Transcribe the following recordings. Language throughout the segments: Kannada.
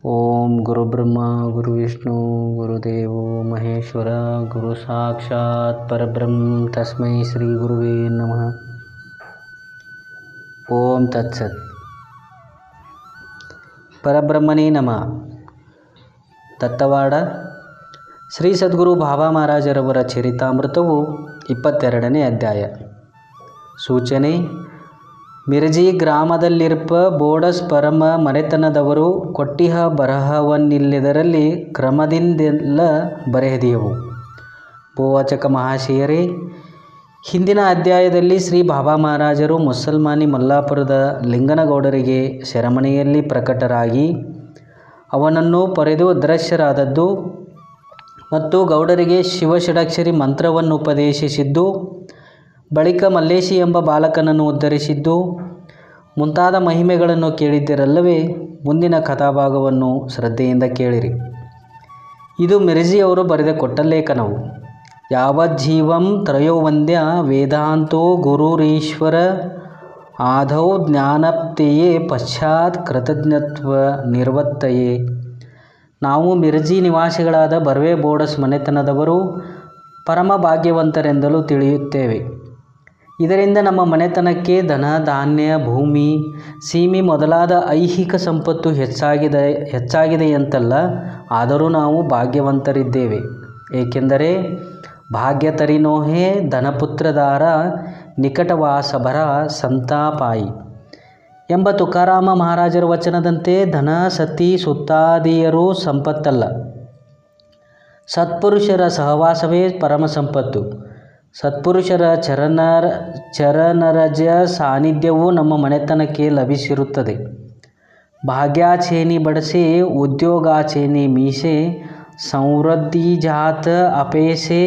ಓಂ ಗುರುಬ್ರಹ್ಮ ಗುರುವಿಷ್ಣು ಗುರುದೇವೋ ಮಹೇಶ್ವರ ಗುರು ಸಾಕ್ಷಾತ್ ಪರಬ್ರಹ್ಮ ತಸ್ಮೈ ಶ್ರೀ ಗುರುವೇ ನಮಃ. ಓಂ ತತ್ಸತ್. ಪರಬ್ರಹ್ಮನೇ ನಮಃ. ದತ್ತವಾಡ ಶ್ರೀ ಸದ್ಗುರು ಬಾಬಾ ಮಹಾರಾಜರವರ ಚರಿತಾಮೃತವು 22ನೇ ಅಧ್ಯಾಯ. ಸೂಚನೆ: ಮಿರ್ಜಿ ಗ್ರಾಮದಲ್ಲಿರ್ಪ ಬೋಡಸ್ ಪರಮ ಮನೆತನದವರು ಕೊಟ್ಟಿಹ ಬರಹವನ್ನಿಲ್ಲದರಲ್ಲಿ ಕ್ರಮದಿಂದೆಲ್ಲ ಬರೆದಿಯವು. ಬೋವಾಚಕ ಮಹಾಶಯರೇ, ಹಿಂದಿನ ಅಧ್ಯಾಯದಲ್ಲಿ ಶ್ರೀ ಬಾಬಾ ಮಹಾರಾಜರು ಮುಸಲ್ಮಾನಿ ಮಲ್ಲಾಪುರದ ಲಿಂಗನಗೌಡರಿಗೆ ಸೆರೆಮನೆಯಲ್ಲಿ ಪ್ರಕಟರಾಗಿ ಅವನನ್ನು ಪೊರೆದು ಅದೃಶ್ಯರಾದದ್ದು ಮತ್ತು ಗೌಡರಿಗೆ ಶಿವಷಡಕ್ಷರಿ ಮಂತ್ರವನ್ನು ಉಪದೇಶಿಸಿದ್ದು, ಬಳಿಕ ಮಲ್ಲೇಶಿ ಎಂಬ ಬಾಲಕನನ್ನು ಉದ್ಧರಿಸಿದ್ದು ಮುಂತಾದ ಮಹಿಮೆಗಳನ್ನು ಕೇಳಿದ್ದರಲ್ಲವೇ. ಮುಂದಿನ ಕಥಾಭಾಗವನ್ನು ಶ್ರದ್ಧೆಯಿಂದ ಕೇಳಿರಿ. ಇದು ಮಿರ್ಜಿಯವರು ಬರೆದ ಕೊಟ್ಟಲೇಖನವು. ಯಾವಜ್ಜೀವಂ ತ್ರಯೋವಂದ್ಯ ವೇದಾಂತೋ ಗುರುರೀಶ್ವರ ಆದೌ ಜ್ಞಾನಪ್ತಿಯೇ ಪಶ್ಚಾತ್ ಕೃತಜ್ಞತ್ವ ನಿರ್ವತ್ತಯೇ. ನಾವು ಮಿರ್ಜಿ ನಿವಾಸಿಗಳಾದ ಬರ್ವೆ ಬೋಡಸ್ ಮನೆತನದವರು ಪರಮ ಭಾಗ್ಯವಂತರೆಂದಲೂ ತಿಳಿಯುತ್ತೇವೆ. ಇದರಿಂದ ನಮ್ಮ ಮನೆತನಕ್ಕೆ ಧನ ಧಾನ್ಯ ಭೂಮಿ ಸೀಮೆ ಮೊದಲಾದ ಐಹಿಕ ಸಂಪತ್ತು ಹೆಚ್ಚಾಗಿದೆಯಂತಲ್ಲ. ಆದರೂ ನಾವು ಭಾಗ್ಯವಂತರಿದ್ದೇವೆ. ಏಕೆಂದರೆ ಭಾಗ್ಯತರಿನೋಹೇ ಧನಪುತ್ರದಾರ ನಿಕಟವಾಸಭರ ಸಂತಾಪಾಯಿ ಎಂಬ ತುಕಾರಾಮ ಮಹಾರಾಜರ ವಚನದಂತೆ ಧನ ಸತಿ ಸುತ್ತಾದಿಯರು ಸಂಪತ್ತಲ್ಲ, ಸತ್ಪುರುಷರ ಸಹವಾಸವೇ ಪರಮ ಸಂಪತ್ತು. ಸತ್ಪುರುಷರ ಚರಣರಜ ಸಾನ್ನಿಧ್ಯವೂ ನಮ್ಮ ಮನೆತನಕ್ಕೆ ಲಭಿಸಿರುತ್ತದೆ. ಭಾಗ್ಯಾಚೇನಿ ಬಡಸೆ ಉದ್ಯೋಗಾಚೇನಿ ಮೀಸೆ ಸಮೃದ್ಧಿಜಾತ ಅಪೇಸೆ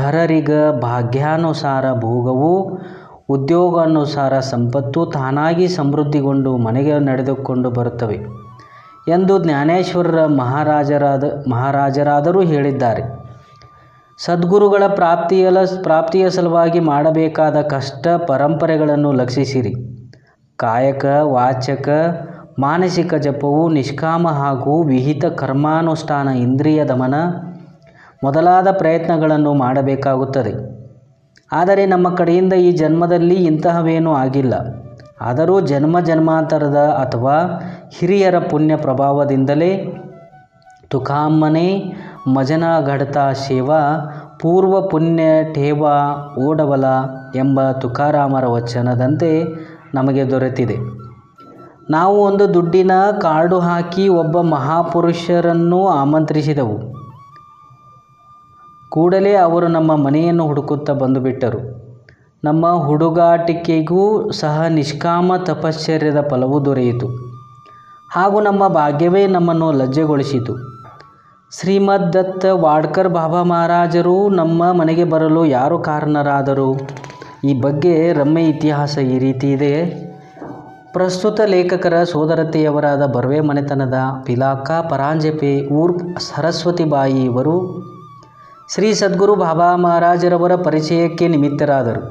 ಘರರಿಗ ಭಾಗ್ಯಾನುಸಾರ ಭೋಗವು ಉದ್ಯೋಗಾನುಸಾರ ಸಂಪತ್ತು ತಾನಾಗಿ ಸಮೃದ್ಧಿಗೊಂಡು ಮನೆಗೆ ನಡೆದುಕೊಂಡು ಬರುತ್ತವೆ ಎಂದು ಜ್ಞಾನೇಶ್ವರರ ಮಹಾರಾಜರಾದರೂ ಹೇಳಿದ್ದಾರೆ. ಸದ್ಗುರುಗಳ ಪ್ರಾಪ್ತಿಯ ಸಲುವಾಗಿ ಮಾಡಬೇಕಾದ ಕಷ್ಟ ಪರಂಪರೆಗಳನ್ನು ಲಕ್ಷಿಸಿರಿ. ಕಾಯಕ ವಾಚಕ ಮಾನಸಿಕ ಜಪವು ನಿಷ್ಕಾಮ ಹಾಗೂ ವಿಹಿತ ಕರ್ಮಾನುಷ್ಠಾನ ಇಂದ್ರಿಯ ದಮನ ಮೊದಲಾದ ಪ್ರಯತ್ನಗಳನ್ನು ಮಾಡಬೇಕಾಗುತ್ತದೆ. ಆದರೆ ನಮ್ಮ ಕಡೆಯಿಂದ ಈ ಜನ್ಮದಲ್ಲಿ ಇಂತಹವೇನೂ ಆಗಿಲ್ಲ. ಆದರೂ ಜನ್ಮಾಂತರದ ಅಥವಾ ಹಿರಿಯರ ಪುಣ್ಯ ಪ್ರಭಾವದಿಂದಲೇ ತುಕಾಮ್ಮನೆ ಮಜನ ಘಡತಾ ಸೇವಾ ಪೂರ್ವ ಪುಣ್ಯ ಠೇವಾ ಓಡವಲ ಎಂಬ ತುಕಾರಾಮರ ವಚನದಂತೆ ನಮಗೆ ದೊರೆತಿದೆ. ನಾವು ಒಂದು ದುಡ್ಡಿನ ಕಾರ್ಡು ಹಾಕಿ ಒಬ್ಬ ಮಹಾಪುರುಷರನ್ನು ಆಮಂತ್ರಿಸಿದೆವು. ಕೂಡಲೇ ಅವರು ನಮ್ಮ ಮನೆಯನ್ನು ಹುಡುಕುತ್ತಾ ಬಂದುಬಿಟ್ಟರು. ನಮ್ಮ ಹುಡುಗಾಟಿಕೆಗೂ ಸಹ ನಿಷ್ಕಾಮ ತಪಶ್ಚರ್ಯದ ಫಲವು ದೊರೆಯಿತು ಹಾಗೂ ನಮ್ಮ ಭಾಗ್ಯವೇ ನಮ್ಮನ್ನು ಲಜ್ಜೆಗೊಳಿಸಿತು. ಶ್ರೀಮದ್ ದತ್ತ ವಾಡ್ಕರ್ ಬಾಬಾ ಮಹಾರಾಜರು ನಮ್ಮ ಮನೆಗೆ ಬರಲು ಯಾರು ಕಾರಣರಾದರು? ಈ ಬಗ್ಗೆ ರಮ್ಯ ಇತಿಹಾಸ ಈ ರೀತಿ ಇದೆ. ಪ್ರಸ್ತುತ ಲೇಖಕರ ಸೋದರತೆಯವರಾದ ಬರ್ವೆ ಮನೆತನದ ಪಿಲಾಕಾ ಪರಾಂಜಪೆ ಊರ್ಫ್ ಸರಸ್ವತಿ ಬಾಯಿ ಇವರು ಶ್ರೀ ಸದ್ಗುರು ಬಾಬಾ ಮಹಾರಾಜರವರ ಪರಿಚಯಕ್ಕೆ ನಿಮಿತ್ತರಾದರು.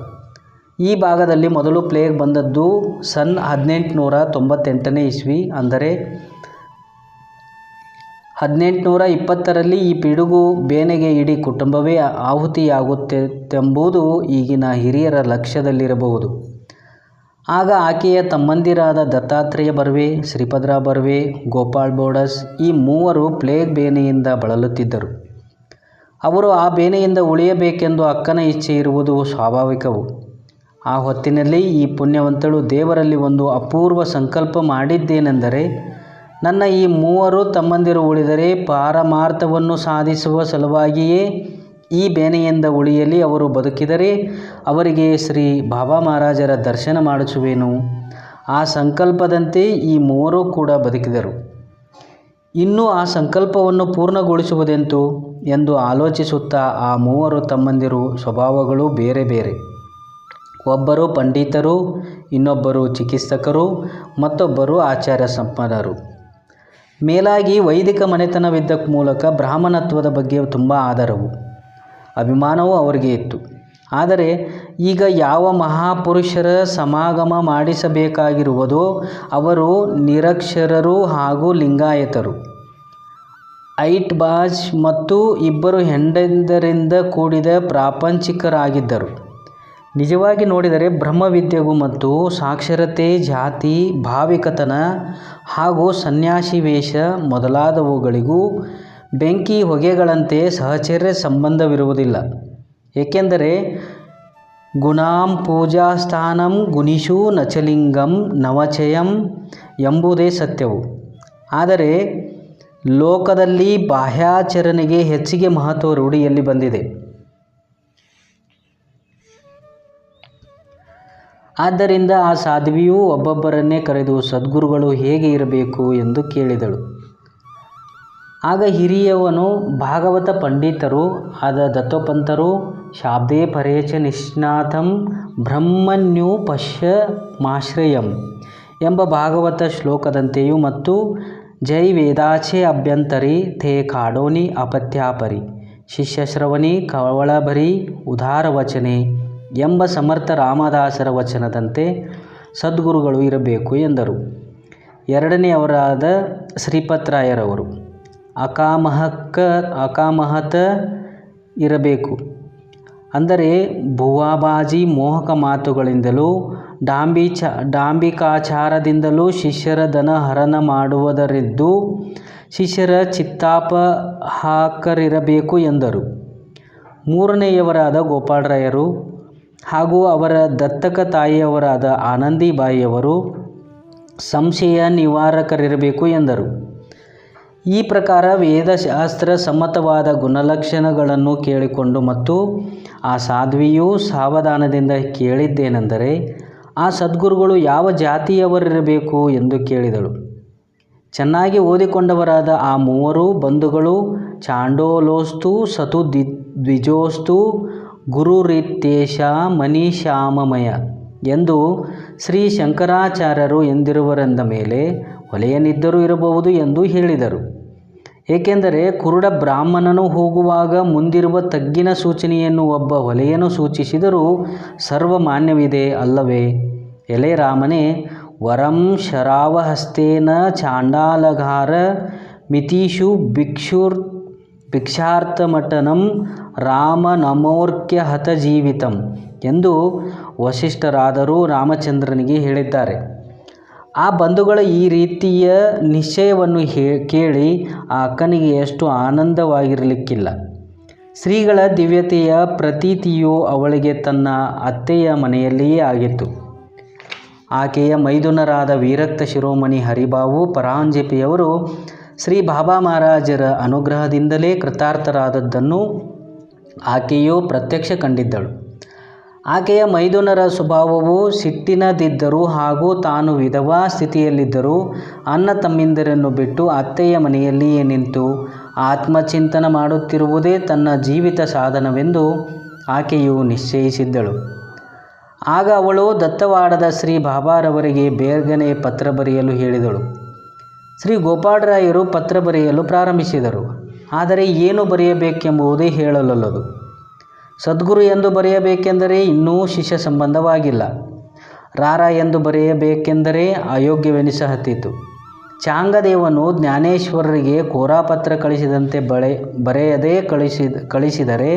ಈ ಭಾಗದಲ್ಲಿ ಮೊದಲು ಪ್ಲೇಗ್ ಬಂದದ್ದು ಸನ್ 1898ನೇ ಇಸ್ವಿ, ಅಂದರೆ 1820ರಲ್ಲಿ. ಈ ಪಿಡುಗು ಬೇನೆಗೆ ಇಡೀ ಕುಟುಂಬವೇ ಆಹುತಿಯಾಗುತ್ತೆಂಬುದು ಈಗಿನ ಹಿರಿಯರ ಲಕ್ಷ್ಯದಲ್ಲಿರಬಹುದು. ಆಗ ಆಕೆಯ ತಮ್ಮಂದಿರಾದ ದತ್ತಾತ್ರೇಯ ಬರ್ವೆ, ಶ್ರೀಪದ್ರ ಬರ್ವೆ, ಗೋಪಾಳ್ ಬೋಡಸ್ ಈ ಮೂವರು ಪ್ಲೇಗ್ ಬೇನೆಯಿಂದ ಬಳಲುತ್ತಿದ್ದರು. ಅವರು ಆ ಬೇನೆಯಿಂದ ಉಳಿಯಬೇಕೆಂದು ಅಕ್ಕನ ಇಚ್ಛೆ ಇರುವುದು ಸ್ವಾಭಾವಿಕವು. ಆ ಹೊತ್ತಿನಲ್ಲಿ ಈ ಪುಣ್ಯವಂತಳು ದೇವರಲ್ಲಿ ಒಂದು ಅಪೂರ್ವ ಸಂಕಲ್ಪ ಮಾಡಿದ್ದೇನೆಂದರೆ, ನನ್ನ ಈ ಮೂವರು ತಮ್ಮಂದಿರು ಉಳಿದರೆ ಪಾರಮಾರ್ಥವನ್ನು ಸಾಧಿಸುವ ಸಲುವಾಗಿಯೇ ಈ ಬೇನೆಯಿಂದ ಉಳಿಯಲಿ. ಅವರು ಬದುಕಿದರೆ ಅವರಿಗೆ ಶ್ರೀ ಬಾಬಾ ಮಹಾರಾಜರ ದರ್ಶನ ಮಾಡಿಸುವೆನು. ಆ ಸಂಕಲ್ಪದಂತೆ ಈ ಮೂವರು ಕೂಡ ಬದುಕಿದರು. ಇನ್ನು ಆ ಸಂಕಲ್ಪವನ್ನು ಪೂರ್ಣಗೊಳಿಸುವುದೆಂತು ಎಂದು ಆಲೋಚಿಸುತ್ತಾ ಆ ಮೂವರು ತಮ್ಮಂದಿರು ಸ್ವಭಾವಗಳು ಬೇರೆ ಬೇರೆ. ಒಬ್ಬರು ಪಂಡಿತರು, ಇನ್ನೊಬ್ಬರು ಚಿಕಿತ್ಸಕರು, ಮತ್ತೊಬ್ಬರು ಆಚಾರ್ಯ ಸಂಪನ್ನರು. ಮೇಲಾಗಿ ವೈದಿಕ ಮನೆತನವಿದ್ದ ಮೂಲಕ ಬ್ರಾಹ್ಮಣತ್ವದ ಬಗ್ಗೆ ತುಂಬ ಆದರವು ಅಭಿಮಾನವೂ ಅವರಿಗೆ ಇತ್ತು. ಆದರೆ ಈಗ ಯಾವ ಮಹಾಪುರುಷರ ಸಮಾಗಮ ಮಾಡಿಸಬೇಕಾಗಿರುವುದೋ ಅವರು ನಿರಕ್ಷರರು ಹಾಗೂ ಲಿಂಗಾಯತರು, ಐಟ್ಬಾಜ್ ಮತ್ತು ಇಬ್ಬರು ಹೆಂಡಂದರಿಂದ ಕೂಡಿದ ಪ್ರಾಪಂಚಿಕರಾಗಿದ್ದರು. ನಿಜವಾಗಿ ನೋಡಿದರೆ ಬ್ರಹ್ಮವಿದ್ಯೆಗೂ ಮತ್ತು ಸಾಕ್ಷರತೆ, ಜಾತಿ, ಭಾವಿಕತನ ಹಾಗೂ ಸನ್ಯಾಸಿ ವೇಷ ಮೊದಲಾದವುಗಳಿಗೂ ಬೆಂಕಿ ಹೊಗೆಗಳಂತೆ ಸಹಚರ್ಯ ಸಂಬಂಧವಿರುವುದಿಲ್ಲ. ಏಕೆಂದರೆ ಗುಣಾಂ ಪೂಜಾಸ್ಥಾನಂ ಗುಣಿಷು ನಚಲಿಂಗಂ ನವಚಯಂ ಎಂಬುದೇ ಸತ್ಯವು. ಆದರೆ ಲೋಕದಲ್ಲಿ ಬಾಹ್ಯಾಚರಣೆಗೆ ಹೆಚ್ಚಿಗೆ ಮಹತ್ವ ರೂಢಿಯಲ್ಲಿ ಬಂದಿದೆ. ಆದ್ದರಿಂದ ಆ ಸಾಧ್ವಿಯು ಒಬ್ಬೊಬ್ಬರನ್ನೇ ಕರೆದು ಸದ್ಗುರುಗಳು ಹೇಗೆ ಇರಬೇಕು ಎಂದು ಕೇಳಿದಳು. ಆಗ ಹಿರಿಯವನು ಭಾಗವತ ಪಂಡಿತರು ಆದ ದತ್ತೋಪಂತರು ಶಾಬ್ದೇ ಪರೇಚ ನಿಷ್ಣಾತಂ ಬ್ರಹ್ಮಣ್ಯುಪಶ್ಯಮಾಶ್ರಯಂ ಎಂಬ ಭಾಗವತ ಶ್ಲೋಕದಂತೆಯೂ ಮತ್ತು ಜೈ ವೇದಾಚೆ ಅಭ್ಯಂತರಿ ಥೇ ಕಾಡೋನಿ ಅಪತ್ಯಾಪರಿ ಶಿಷ್ಯಶ್ರವಣಿ ಕವಳಭರಿ ಉದಾರವಚನೆ ಎಂಬ ಸಮರ್ಥ ರಾಮದಾಸರ ವಚನದಂತೆ ಸದ್ಗುರುಗಳು ಇರಬೇಕು ಎಂದರು. ಎರಡನೆಯವರಾದ ಶ್ರೀಪತ್ರಾಯರವರು ಅಕಾಮಹತ ಇರಬೇಕು. ಅಂದರೆ ಭುವಾಬಾಜಿ ಮೋಹಕ ಮಾತುಗಳಿಂದಲೂ ಡಾಂಬಿಕಾಚಾರದಿಂದಲೂ ಶಿಷ್ಯರ ದನ ಹರಣ ಮಾಡುವುದರಿದ್ದು ಶಿಷ್ಯರ ಚಿತ್ತಾಪಹಾಕರಿರಬೇಕು ಎಂದರು. ಮೂರನೆಯವರಾದ ಗೋಪಾಳರಾಯರು ಹಾಗೂ ಅವರ ದತ್ತಕ ತಾಯಿಯವರಾದ ಆನಂದಿಬಾಯಿಯವರು ಸಂಶಯ ನಿವಾರಕರಿರಬೇಕು ಎಂದರು. ಈ ಪ್ರಕಾರ ವೇದಶಾಸ್ತ್ರ ಸಮ್ಮತವಾದ ಗುಣಲಕ್ಷಣಗಳನ್ನು ಕೇಳಿಕೊಂಡು ಮತ್ತು ಆ ಸಾಧ್ವಿಯು ಸಾವಧಾನದಿಂದ ಕೇಳಿದ್ದೇನೆಂದರೆ ಆ ಸದ್ಗುರುಗಳು ಯಾವ ಜಾತಿಯವರಿರಬೇಕು ಎಂದು ಕೇಳಿದಳು. ಚೆನ್ನಾಗಿ ಓದಿಕೊಂಡವರಾದ ಆ ಮೂವರು ಬಂಧುಗಳು ಚಾಂಡೋಲೋಸ್ತು ಸತು ದ್ವಿಜೋಸ್ತು ಗುರುರಿತ್ಯೇಷ ಮನೀಷಾಮಮಯ ಎಂದು ಶ್ರೀ ಶಂಕರಾಚಾರ್ಯರು ಎಂದಿರುವರೆಂದ ಮೇಲೆ ಹೊಲೆಯನಿದ್ದರೂ ಇರಬಹುದು ಎಂದು ಹೇಳಿದರು. ಏಕೆಂದರೆ ಕುರುಡ ಬ್ರಾಹ್ಮಣನು ಹೋಗುವಾಗ ಮುಂದಿರುವ ತಗ್ಗಿನ ಸೂಚನೆಯನ್ನು ಒಬ್ಬ ಹೊಲೆಯನು ಸೂಚಿಸಿದರೂ ಸರ್ವಮಾನ್ಯವಿದೆ ಅಲ್ಲವೇ? ಎಲೆ ರಾಮನೇ, ವರಂ ಶರಾವಹಸ್ತೇನ ಚಾಂಡಾಲಘಾರ ಮಿತೀಷು ಭಿಕ್ಷಾರ್ಥಮಟನಂ ರಾಮ ನಮೋರ್ಕ್ಯ ಹತ ಜೀವಿತಂ ಎಂದು ವಸಿಷ್ಠರಾದರೂ ರಾಮಚಂದ್ರನಿಗೆ ಹೇಳಿದ್ದಾರೆ. ಆ ಬಂಧುಗಳ ಈ ರೀತಿಯ ನಿಶ್ಚಯವನ್ನು ಕೇಳಿ ಆ ಅಕ್ಕನಿಗೆ ಎಷ್ಟು ಆನಂದವಾಗಿರಲಿಕ್ಕಿಲ್ಲ. ಶ್ರೀಗಳ ದಿವ್ಯತೆಯ ಪ್ರತೀತಿಯು ಅವಳಿಗೆ ತನ್ನ ಅತ್ತೆಯ ಮನೆಯಲ್ಲಿಯೇ ಆಗಿತ್ತು. ಆಕೆಯ ಮೈದುನರಾದ ವಿರಕ್ತ ಶಿರೋಮಣಿ ಹರಿಬಾವು ಪರಾಂಜಪೆಯವರು ಶ್ರೀ ಬಾಬಾ ಮಹಾರಾಜರ ಅನುಗ್ರಹದಿಂದಲೇ ಕೃತಾರ್ಥರಾದದ್ದನ್ನು ಆಕೆಯು ಪ್ರತ್ಯಕ್ಷ ಕಂಡಿದ್ದಳು. ಆಕೆಯ ಮೈದುನರ ಸ್ವಭಾವವು ಸಿಟ್ಟಿನದಿದ್ದರೂ ಹಾಗೂ ತಾನು ವಿಧವಾ ಸ್ಥಿತಿಯಲ್ಲಿದ್ದರೂ ಅಣ್ಣ ತಮ್ಮಿಂದರನ್ನು ಬಿಟ್ಟು ಅತ್ತೆಯ ಮನೆಯಲ್ಲಿಯೇ ನಿಂತು ಆತ್ಮಚಿಂತನ ಮಾಡುತ್ತಿರುವುದೇ ತನ್ನ ಜೀವಿತ ಸಾಧನವೆಂದು ಆಕೆಯು ನಿಶ್ಚಯಿಸಿದ್ದಳು. ಆಗ ಅವಳು ದತ್ತವಾಡದ ಶ್ರೀ ಬಾಬಾರವರಿಗೆ ಬೇಗನೆ ಪತ್ರ ಬರೆಯಲು ಹೇಳಿದಳು. ಶ್ರೀ ಗೋಪಾಳರಾಯರು ಪತ್ರ ಬರೆಯಲು ಪ್ರಾರಂಭಿಸಿದರು. ಆದರೆ ಏನು ಬರೆಯಬೇಕೆಂಬುದೇ ಹೇಳಲೊಲ್ಲದು. ಸದ್ಗುರು ಎಂದು ಬರೆಯಬೇಕೆಂದರೆ ಇನ್ನೂ ಶಿಷ್ಯ ಸಂಬಂಧವಾಗಿಲ್ಲ. ರಾರ ಎಂದು ಬರೆಯಬೇಕೆಂದರೆ ಅಯೋಗ್ಯವೆನಿಸಹತ್ತಿತು. ಚಾಂಗದೇವನು ಜ್ಞಾನೇಶ್ವರರಿಗೆ ಕೋರಾಪತ್ರ ಕಳಿಸಿದಂತೆ ಬರೆಯದೇ ಕಳಿಸಿದರೆ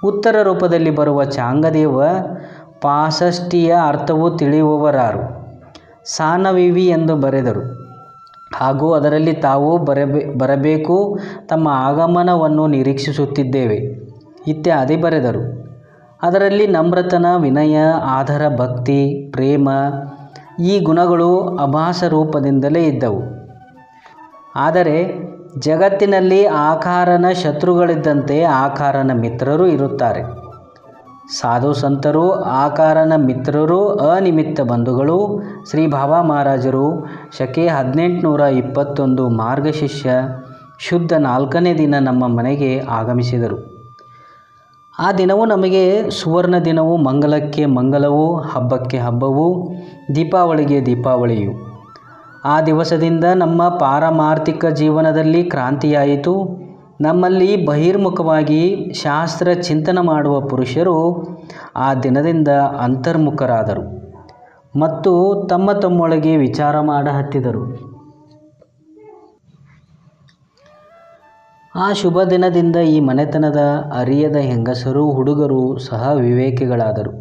ಉತ್ತರ ರೂಪದಲ್ಲಿ ಬರುವ ಚಾಂಗದೇವ ಪಾಸಷ್ಟಿಯ ಅರ್ಥವು ತಿಳಿಯುವವರಾರು. ಸಾನವಿವಿ ಎಂದು ಬರೆದರು ಹಾಗೂ ಅದರಲ್ಲಿ ತಾವು ಬರಬೇಕು, ತಮ್ಮ ಆಗಮನವನ್ನು ನಿರೀಕ್ಷಿಸುತ್ತಿದ್ದೇವೆ ಇತ್ಯಾದಿ ಬರೆದರು. ಅದರಲ್ಲಿ ನಮ್ರತನ, ವಿನಯ, ಆದರ, ಭಕ್ತಿ, ಪ್ರೇಮ ಈ ಗುಣಗಳು ಅಭಾಸ ರೂಪದಿಂದಲೇ ಇದ್ದವು. ಆದರೆ ಜಗತ್ತಿನಲ್ಲಿ ಆಕಾರನ ಶತ್ರುಗಳಿದ್ದಂತೆ ಆಕಾರನ ಮಿತ್ರರು ಇರುತ್ತಾರೆ. ಸಾಧು ಸಂತರು ಆಕಾರನ ಮಿತ್ರರು, ಅನಿಮಿತ್ತ ಬಂಧುಗಳು. ಶ್ರೀ ಬಾಬಾ ಮಹಾರಾಜರು ಶಕೆ 1821 ಮಾರ್ಗಶಿಷ್ಯ ಶುದ್ಧ 4ನೇ ದಿನ ನಮ್ಮ ಮನೆಗೆ ಆಗಮಿಸಿದರು. ಆ ದಿನವು ನಮಗೆ ಸುವರ್ಣ ದಿನವೂ, ಮಂಗಲಕ್ಕೆ ಮಂಗಲವೂ, ಹಬ್ಬಕ್ಕೆ ಹಬ್ಬವೂ, ದೀಪಾವಳಿಗೆ ದೀಪಾವಳಿಯು. ಆ ದಿವಸದಿಂದ ನಮ್ಮ ಪಾರಮಾರ್ಥಿಕ ಜೀವನದಲ್ಲಿ ಕ್ರಾಂತಿಯಾಯಿತು. ನಮ್ಮಲ್ಲಿ ಬಹಿರ್ಮುಖವಾಗಿ ಶಾಸ್ತ್ರ ಚಿಂತನೆ ಮಾಡುವ ಪುರುಷರು ಆ ದಿನದಿಂದ ಅಂತರ್ಮುಖರಾದರು ಮತ್ತು ತಮ್ಮ ತಮ್ಮೊಳಗೆ ವಿಚಾರ ಹತ್ತಿದರು. ಆ ಶುಭ ದಿನದಿಂದ ಈ ಮನೆತನದ ಅರಿಯದ ಹೆಂಗಸರು ಹುಡುಗರು ಸಹ ವಿವೇಕಿಗಳಾದರು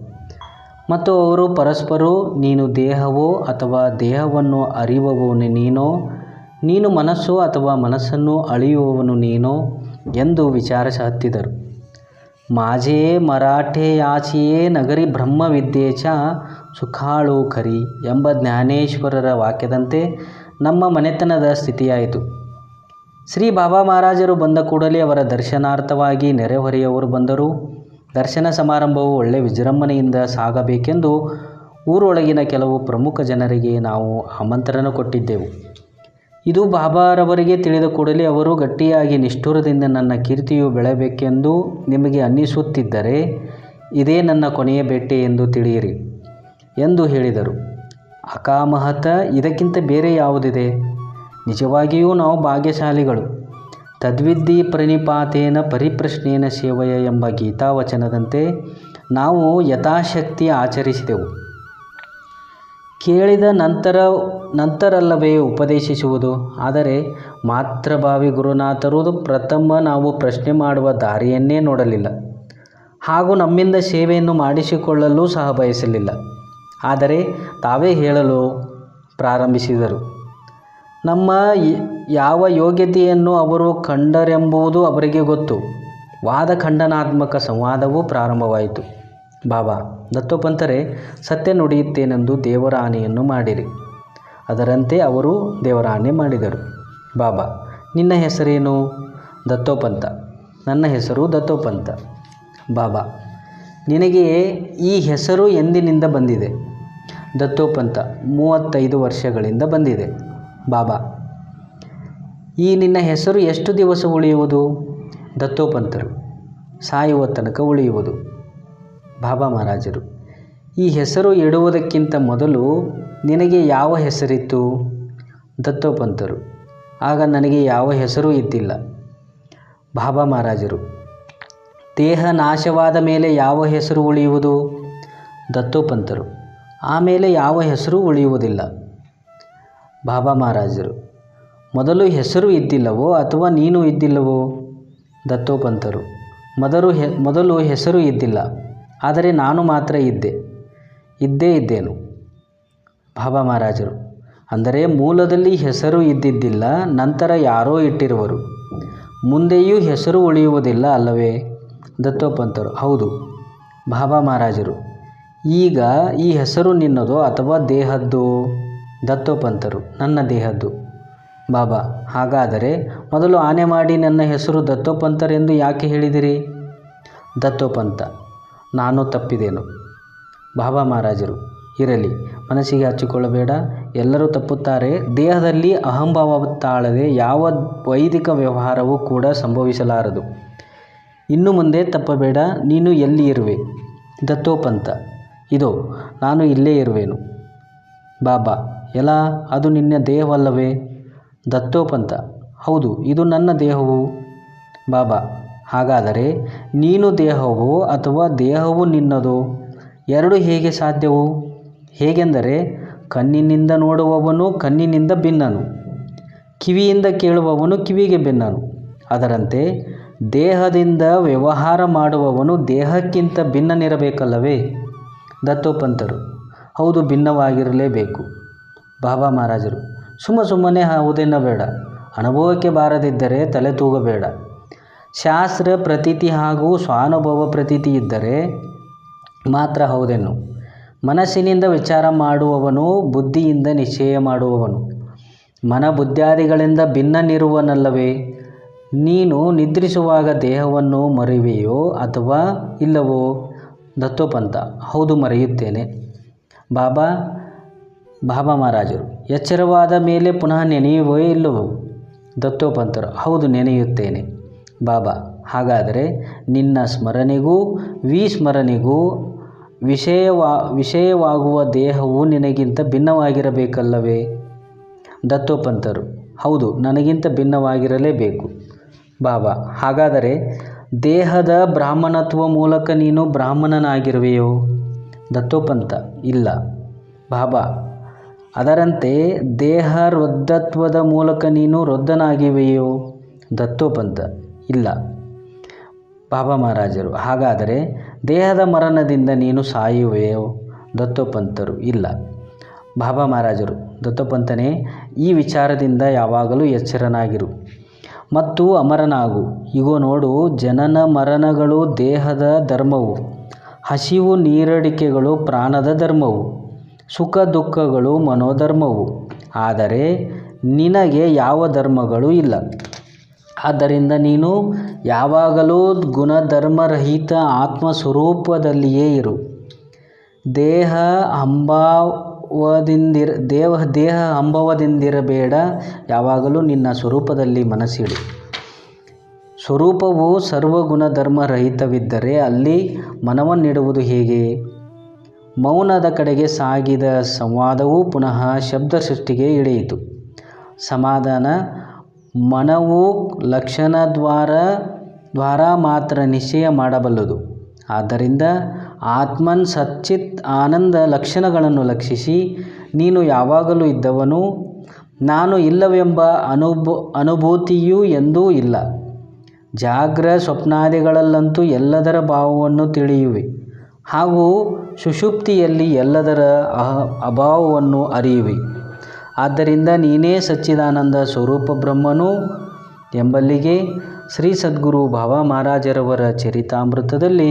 ಮತ್ತು ಅವರು ಪರಸ್ಪರ ನೀನು ದೇಹವೋ ಅಥವಾ ದೇಹವನ್ನು ಅರಿಯುವವನು ನೀನೋ, ನೀನು ಮನಸ್ಸು ಅಥವಾ ಮನಸ್ಸನ್ನು ಅಳಿಯುವವನು ನೀನೋ ಎಂದು ವಿಚಾರಿಸಹತ್ತಿದರು. ಮಾಜೇ ಮರಾಠೆ ಯಾಚಿಯೇ ನಗರಿ ಬ್ರಹ್ಮವಿದ್ಯೇಚ ಸುಖಾಳು ಖರಿ ಎಂಬ ಜ್ಞಾನೇಶ್ವರರ ವಾಕ್ಯದಂತೆ ನಮ್ಮ ಮನೆತನದ ಸ್ಥಿತಿಯಾಯಿತು. ಶ್ರೀ ಬಾಬಾ ಮಹಾರಾಜರು ಬಂದ ಕೂಡಲೇ ಅವರ ದರ್ಶನಾರ್ಥವಾಗಿ ನೆರೆಹೊರೆಯವರು ಬಂದರು. ದರ್ಶನ ಸಮಾರಂಭವು ಒಳ್ಳೆ ವಿಜೃಂಭಣೆಯಿಂದ ಸಾಗಬೇಕೆಂದು ಊರೊಳಗಿನ ಕೆಲವು ಪ್ರಮುಖ ಜನರಿಗೆ ನಾವು ಆಮಂತ್ರಣ ಕೊಟ್ಟಿದ್ದೆವು. ಇದು ಬಾಬಾರವರಿಗೆ ತಿಳಿದ ಕೂಡಲೇ ಅವರು ಗಟ್ಟಿಯಾಗಿ ನಿಷ್ಠುರದಿಂದ ನನ್ನ ಕೀರ್ತಿಯು ಬೆಳೆಯಬೇಕೆಂದು ನಿಮಗೆ ಅನ್ನಿಸುತ್ತಿದ್ದರೆ ಇದೇ ನನ್ನ ಕೊನೆಯ ಭೇಟಿ ಎಂದು ತಿಳಿಯಿರಿ ಎಂದು ಹೇಳಿದರು. ಅಕಾಮಹತ ಇದಕ್ಕಿಂತ ಬೇರೆ ಯಾವುದಿದೆ? ನಿಜವಾಗಿಯೂ ನಾವು ಭಾಗ್ಯಶಾಲಿಗಳು. ತದ್ವಿದ್ಧಿ ಪ್ರಣಿಪಾತೇನ ಪರಿಪ್ರಶ್ನೇನ ಸೇವಯ ಎಂಬ ಗೀತಾವಚನದಂತೆ ನಾವು ಯಥಾಶಕ್ತಿ ಆಚರಿಸಿದೆವು. ಕೇಳಿದ ನಂತರಲ್ಲವೇ ಉಪದೇಶಿಸುವುದು? ಆದರೆ ಮಾತ್ರಭಾವಿ ಗುರುನಾಥರು ಪ್ರಥಮ ನಾವು ಪ್ರಶ್ನೆ ಮಾಡುವ ದಾರಿಯನ್ನೇ ನೋಡಲಿಲ್ಲ ಹಾಗೂ ನಮ್ಮಿಂದ ಸೇವೆಯನ್ನು ಮಾಡಿಸಿಕೊಳ್ಳಲು ಸಹ ಬಯಸಲಿಲ್ಲ. ಆದರೆ ತಾವೇ ಹೇಳಲು ಪ್ರಾರಂಭಿಸಿದರು. ನಮ್ಮ ಯಾವ ಯೋಗ್ಯತೆಯನ್ನು ಅವರು ಕಂಡರೆಂಬುದು ಅವರಿಗೆ ಗೊತ್ತು. ವಾದ ಖಂಡನಾತ್ಮಕ ಸಂವಾದವೂ ಪ್ರಾರಂಭವಾಯಿತು. ಬಾಬಾ ದತ್ತೋಪಂತರೇ, ಸತ್ಯ ನುಡಿಯುತ್ತೇನೆಂದು ದೇವರ ಆಣೆಯನ್ನು ಮಾಡಿರಿ. ಅದರಂತೆ ಅವರು ದೇವರ ಆಣೆ ಮಾಡಿದರು. ಬಾಬಾ ನಿನ್ನ ಹೆಸರೇನು? ದತ್ತೋಪಂತ. ನನ್ನ ಹೆಸರು ದತ್ತೋಪಂತ. ಬಾಬಾ ನಿನಗೆ ಈ ಹೆಸರು ಎಂದಿನಿಂದ ಬಂದಿದೆ? ದತ್ತೋಪಂತ 35 ವರ್ಷಗಳಿಂದ ಬಂದಿದೆ. ಬಾಬಾ ಈ ನಿನ್ನ ಹೆಸರು ಎಷ್ಟು ದಿವಸ ಉಳಿಯುವುದು? ದತ್ತೋಪಂತರು ಸಾಯುವ ತನಕ ಉಳಿಯುವುದು. ಬಾಬಾ ಮಹಾರಾಜರು ಈ ಹೆಸರು ಇಡುವುದಕ್ಕಿಂತ ಮೊದಲು ನಿನಗೆ ಯಾವ ಹೆಸರಿತ್ತು? ದತ್ತೋಪಂತರು ಆಗ ನನಗೆ ಯಾವ ಹೆಸರೂ ಇದ್ದಿಲ್ಲ. ಬಾಬಾ ಮಹಾರಾಜರು ದೇಹ ನಾಶವಾದ ಮೇಲೆ ಯಾವ ಹೆಸರು ಉಳಿಯುವುದು? ದತ್ತೋಪಂತರು ಆಮೇಲೆ ಯಾವ ಹೆಸರು ಉಳಿಯುವುದಿಲ್ಲ. ಬಾಬಾ ಮಹಾರಾಜರು ಮೊದಲು ಹೆಸರು ಇದ್ದಿಲ್ಲವೋ ಅಥವಾ ನೀನು ಇದ್ದಿಲ್ಲವೋ? ದತ್ತೋಪಂತರು ಮೊದಲು ಹೆಸರು ಇದ್ದಿಲ್ಲ, ಆದರೆ ನಾನು ಮಾತ್ರ ಇದ್ದೇನು. ಬಾಬಾ ಮಹಾರಾಜರು ಅಂದರೆ ಮೂಲದಲ್ಲಿ ಹೆಸರು ಇದ್ದಿದ್ದಿಲ್ಲ, ನಂತರ ಯಾರೋ ಇಟ್ಟಿರುವರು, ಮುಂದೆಯೂ ಹೆಸರು ಉಳಿಯುವುದಿಲ್ಲ ಅಲ್ಲವೇ? ದತ್ತೋಪಂತರು ಹೌದು. ಬಾಬಾ ಮಹಾರಾಜರು ಈಗ ಈ ಹೆಸರು ನಿನ್ನದೋ ಅಥವಾ ದೇಹದ್ದೋ? ದತ್ತೋಪಂತರು ನನ್ನ ದೇಹದ್ದು. ಬಾಬಾ ಹಾಗಾದರೆ ಮೊದಲು ಆನೆ ಮಾಡಿ ನನ್ನ ಹೆಸರು ದತ್ತೋಪಂತರೆಂದು ಯಾಕೆ ಹೇಳಿದಿರಿ? ದತ್ತೋಪಂತ ನಾನು ತಪ್ಪಿದೆನು. ಬಾಬಾ ಮಹಾರಾಜರು ಇರಲಿ, ಮನಸ್ಸಿಗೆ ಹಚ್ಚಿಕೊಳ್ಳಬೇಡ, ಎಲ್ಲರೂ ತಪ್ಪುತ್ತಾರೆ. ದೇಹದಲ್ಲಿ ಅಹಂಭಾವ ತಾಳದೆ ಯಾವ ವೈದಿಕ ವ್ಯವಹಾರವೂ ಕೂಡ ಸಂಭವಿಸಲಾರದು. ಇನ್ನು ಮುಂದೆ ತಪ್ಪಬೇಡ. ನೀನು ಎಲ್ಲಿ ಇರುವೆ? ದತ್ತೋಪಂತ ಇದೋ ನಾನು ಇಲ್ಲೇ ಇರುವೆನು. ಬಾಬಾ ಎಲ್ಲ ಅದು ನಿನ್ನ ದೇಹವಲ್ಲವೇ? ದತ್ತೋಪಂತ ಹೌದು, ಇದು ನನ್ನ ದೇಹವು. ಬಾಬಾ ಹಾಗಾದರೆ ನೀನು ದೇಹವೋ ಅಥವಾ ದೇಹವು ನಿನ್ನದೋ? ಎರಡು ಹೇಗೆ ಸಾಧ್ಯವು? ಹೇಗೆಂದರೆ ಕಣ್ಣಿನಿಂದ ನೋಡುವವನು ಕಣ್ಣಿನಿಂದ ಭಿನ್ನನು, ಕಿವಿಯಿಂದ ಕೇಳುವವನು ಕಿವಿಗೆ ಭಿನ್ನನು. ಅದರಂತೆ ದೇಹದಿಂದ ವ್ಯವಹಾರ ಮಾಡುವವನು ದೇಹಕ್ಕಿಂತ ಭಿನ್ನನಿರಬೇಕಲ್ಲವೇ? ದತ್ತೋಪಂತರು ಹೌದು, ಭಿನ್ನವಾಗಿರಲೇಬೇಕು. ಬಾಬಾ ಮಹಾರಾಜರು ಸುಮ್ಮನೆ ಹೌದೆನ್ನಬೇಡ. ಅನುಭವಕ್ಕೆ ಬಾರದಿದ್ದರೆ ತಲೆ ತೂಗಬೇಡ. ಶಾಸ್ತ್ರ ಪ್ರತೀತಿ ಹಾಗೂ ಸ್ವಾನುಭವ ಪ್ರತೀತಿ ಇದ್ದರೆ ಮಾತ್ರ ಹೌದೆನ್ನು. ಮನಸ್ಸಿನಿಂದ ವಿಚಾರ ಮಾಡುವವನು ಬುದ್ಧಿಯಿಂದ ನಿಶ್ಚಯ ಮಾಡುವವನು ಮನ ಬುದ್ಧಾದಿಗಳಿಂದ ಭಿನ್ನನಿರುವನಲ್ಲವೇ? ನೀನು ನಿದ್ರಿಸುವಾಗ ದೇಹವನ್ನು ಮರೆಯುವೆಯೋ ಅಥವಾ ಇಲ್ಲವೋ? ದತ್ತೋಪಂತ ಹೌದು, ಮರೆಯುತ್ತೇನೆ. ಬಾಬಾ ಮಹಾರಾಜರು ಎಚ್ಚರವಾದ ಮೇಲೆ ಪುನಃ ನೆನೆಯುವೋ ಇಲ್ಲವೋ? ದತ್ತೋಪಂತರು ಹೌದು, ನೆನೆಯುತ್ತೇನೆ. ಬಾಬಾ ಹಾಗಾದರೆ ನಿನ್ನ ಸ್ಮರಣೆಗೂ ವಿಸ್ಮರಣೆಗೂ ವಿಷಯವಾಗುವ ದೇಹವು ನಿನಗಿಂತ ಭಿನ್ನವಾಗಿರಬೇಕಲ್ಲವೇ? ದತ್ತೋಪಂತರು ಹೌದು, ನನಗಿಂತ ಭಿನ್ನವಾಗಿರಲೇಬೇಕು. ಬಾಬಾ: ಹಾಗಾದರೆ ದೇಹದ ಬ್ರಾಹ್ಮಣತ್ವ ಮೂಲಕ ನೀನು ಬ್ರಾಹ್ಮಣನಾಗಿರುವೆಯೋ? ದತ್ತೋಪಂತ: ಇಲ್ಲ. ಬಾಬಾ: ಅದರಂತೆ ದೇಹ ವೃದ್ಧತ್ವದ ಮೂಲಕ ನೀನು ವೃದ್ಧನಾಗಿವೆಯೋ? ದತ್ತೋಪಂತ: ಇಲ್ಲ. ಬಾಬಾ ಮಹಾರಾಜರು: ಹಾಗಾದರೆ ದೇಹದ ಮರಣದಿಂದ ನೀನು ಸಾಯುವೆಯೋ? ದತ್ತೋಪಂತರು: ಇಲ್ಲ. ಬಾಬಾ ಮಹಾರಾಜರು: ದತ್ತೋಪಂತನೇ, ಈ ವಿಚಾರದಿಂದ ಯಾವಾಗಲೂ ಎಚ್ಚರನಾಗಿರು ಮತ್ತು ಅಮರನಾಗು. ಇಗೋ ನೋಡು, ಜನನ ಮರಣಗಳು ದೇಹದ ಧರ್ಮವು, ಹಸಿವು ನೀರಡಿಕೆಗಳು ಪ್ರಾಣದ ಧರ್ಮವು, ಸುಖ ದುಃಖಗಳು ಮನೋಧರ್ಮವು. ಆದರೆ ನಿನಗೆ ಯಾವ ಧರ್ಮಗಳೂ ಇಲ್ಲ. ಆದ್ದರಿಂದ ನೀನು ಯಾವಾಗಲೂ ಗುಣಧರ್ಮರಹಿತ ಆತ್ಮಸ್ವರೂಪದಲ್ಲಿಯೇ ಇರು. ದೇಹ ಹಂಭವದಿಂದಿರಬೇಡ. ಯಾವಾಗಲೂ ನಿನ್ನ ಸ್ವರೂಪದಲ್ಲಿ ಮನಸ್ಸಿಡು. ಸ್ವರೂಪವು ಸರ್ವಗುಣಧರ್ಮರಹಿತವಿದ್ದರೆ ಅಲ್ಲಿ ಮನವನ್ನಿಡುವುದು ಹೇಗೆ? ಮೌನದ ಕಡೆಗೆ ಸಾಗಿದ ಸಂವಾದವು ಪುನಃ ಶಬ್ದ ಸೃಷ್ಟಿಗೆ ಇಳಿಯಿತು. ಸಮಾಧಾನ: ಮನವು ಲಕ್ಷಣದ್ವಾರ ಮಾತ್ರ ನಿಶ್ಚಯ ಮಾಡಬಲ್ಲದು. ಆದ್ದರಿಂದ ಆತ್ಮನ್ ಸಚ್ಚಿತ್ ಆನಂದ ಲಕ್ಷಣಗಳನ್ನು ಲಕ್ಷಿಸಿ ನೀನು ಯಾವಾಗಲೂ ಇದ್ದವನು. ನಾನು ಇಲ್ಲವೆಂಬ ಅನುಭೂತಿಯೂ ಎಂದೂ ಇಲ್ಲ. ಜಾಗ್ರ ಸ್ವಪ್ನಾದಿಗಳಲ್ಲಂತೂ ಎಲ್ಲದರ ಭಾವವನ್ನು ತಿಳಿಯುವೆ ಹಾಗೂ ಸುಷುಪ್ತಿಯಲ್ಲಿ ಎಲ್ಲದರ ಅಭಾವವನ್ನು ಅರಿಯುವೆ. ಆದ್ದರಿಂದ ನೀನೇ ಸಚ್ಚಿದಾನಂದ ಸ್ವರೂಪ ಬ್ರಹ್ಮನು ಎಂಬಲ್ಲಿಗೆ ಶ್ರೀ ಸದ್ಗುರು ಬಾಬಾ ಮಹಾರಾಜರವರ ಚರಿತಾಮೃತದಲ್ಲಿ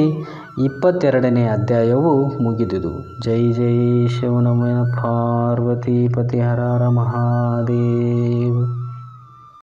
22ನೇ ಅಧ್ಯಾಯವು ಮುಗಿದುದು. ಜೈ ಜೈ ಶಿವನಮಯ ಪಾರ್ವತಿ ಪತಿ ಹರ ಹರ ಮಹಾದೇವ್.